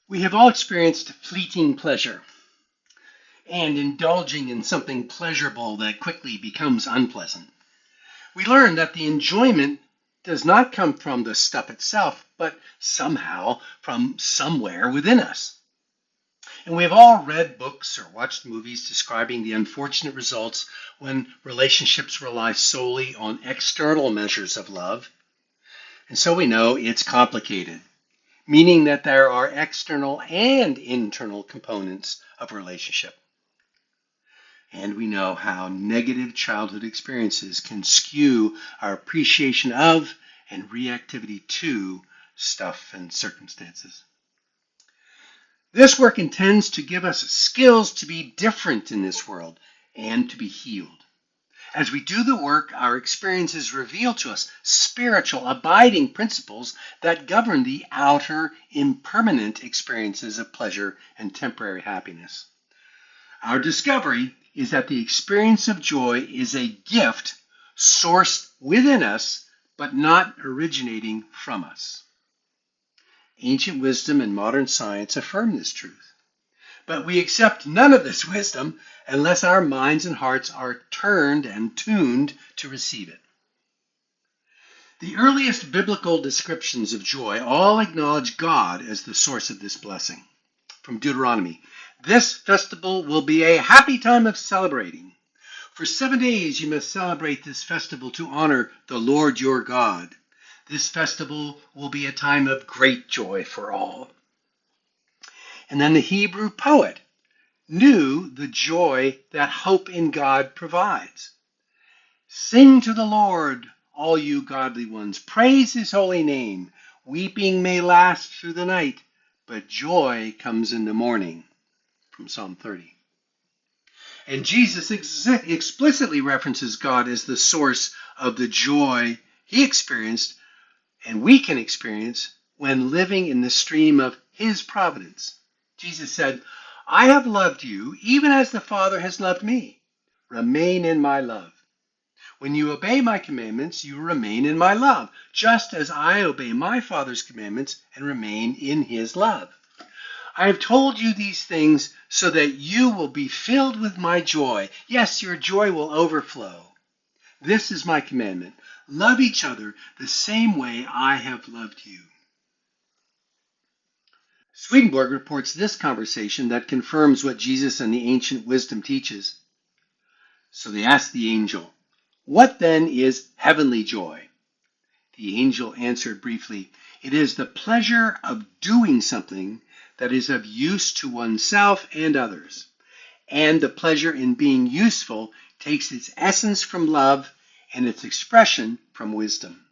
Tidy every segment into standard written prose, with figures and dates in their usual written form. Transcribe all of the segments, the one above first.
We have all experienced fleeting pleasure and indulging in something pleasurable that quickly becomes unpleasant. We learn that the enjoyment does not come from the stuff itself, but somehow from somewhere within us. And we have all read books or watched movies describing the unfortunate results when relationships rely solely on external measures of love. And so we know it's complicated, meaning that there are external and internal components of relationship. And we know how negative childhood experiences can skew our appreciation of and reactivity to stuff and circumstances. This work intends to give us skills to be different in this world and to be healed. As we do the work, our experiences reveal to us spiritual, abiding principles that govern the outer, impermanent experiences of pleasure and temporary happiness. Our discovery is that the experience of joy is a gift sourced within us, but not originating from us. Ancient wisdom and modern science affirm this truth. But we accept none of this wisdom unless our minds and hearts are turned and tuned to receive it. The earliest biblical descriptions of joy all acknowledge God as the source of this blessing. From Deuteronomy, "This festival will be a happy time of celebrating. For 7 days you must celebrate this festival to honor the Lord your God. This festival will be a time of great joy for all." And then the Hebrew poet knew the joy that hope in God provides. "Sing to the Lord, all you godly ones. Praise his holy name. Weeping may last through the night, but joy comes in the morning." From Psalm 30. And Jesus explicitly references God as the source of the joy he experienced and we can experience when living in the stream of his providence. Jesus said, "I have loved you even as the Father has loved me. Remain in my love. When you obey my commandments, you remain in my love, just as I obey my Father's commandments and remain in his love. I have told you these things so that you will be filled with my joy. Yes, your joy will overflow. This is my commandment. Love each other the same way I have loved you." Swedenborg reports this conversation that confirms what Jesus and the ancient wisdom teaches. So they asked the angel, "What then is heavenly joy?" The angel answered briefly, "It is the pleasure of doing something that is of use to oneself and others. And the pleasure in being useful takes its essence from love and its expression from wisdom.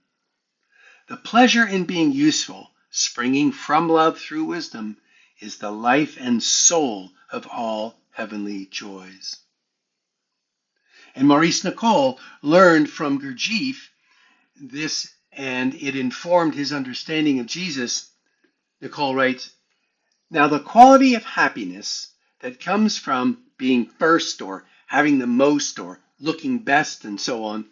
The pleasure in being useful, springing from love through wisdom, is the life and soul of all heavenly joys." And Maurice Nicole learned from Gurdjieff this, and it informed his understanding of Jesus. Nicole writes, "Now the quality of happiness that comes from being first or having the most or looking best and so on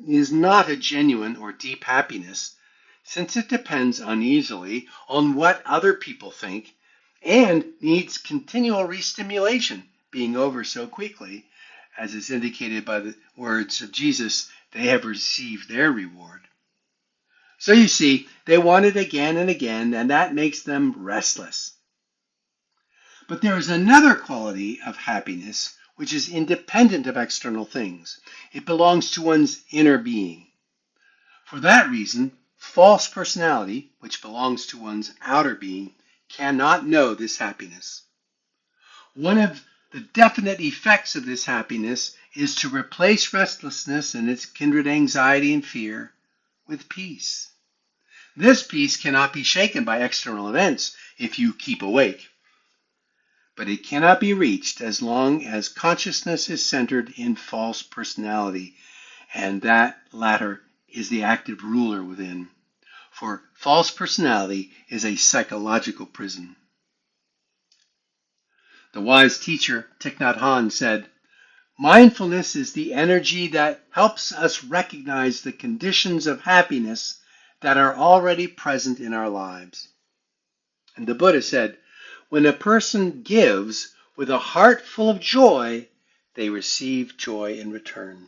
is not a genuine or deep happiness, since it depends uneasily on what other people think and needs continual restimulation, being over so quickly, as is indicated by the words of Jesus, they have received their reward." So you see, they want it again and again, and that makes them restless. But there is another quality of happiness which is independent of external things. It belongs to one's inner being. For that reason, false personality, which belongs to one's outer being, cannot know this happiness. One of the definite effects of this happiness is to replace restlessness and its kindred anxiety and fear with peace. This peace cannot be shaken by external events if you keep awake. But it cannot be reached as long as consciousness is centered in false personality, and that latter is the active ruler within. For false personality is a psychological prison. The wise teacher Thich Nhat Hanh said, "Mindfulness is the energy that helps us recognize the conditions of happiness that are already present in our lives." And the Buddha said, when a person gives with a heart full of joy, they receive joy in return.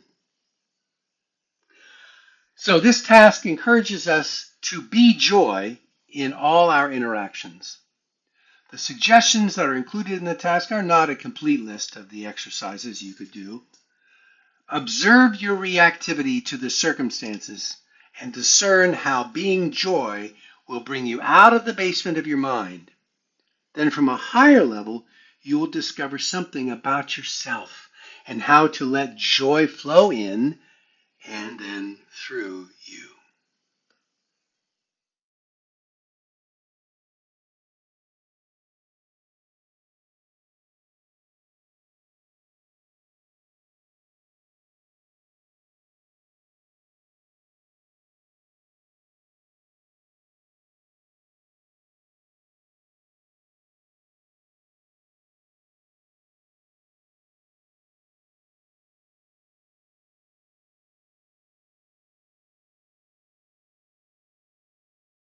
So this task encourages us to be joy in all our interactions. The suggestions that are included in the task are not a complete list of the exercises you could do. Observe your reactivity to the circumstances and discern how being joy will bring you out of the basement of your mind. Then from a higher level, you will discover something about yourself and how to let joy flow in and then through you.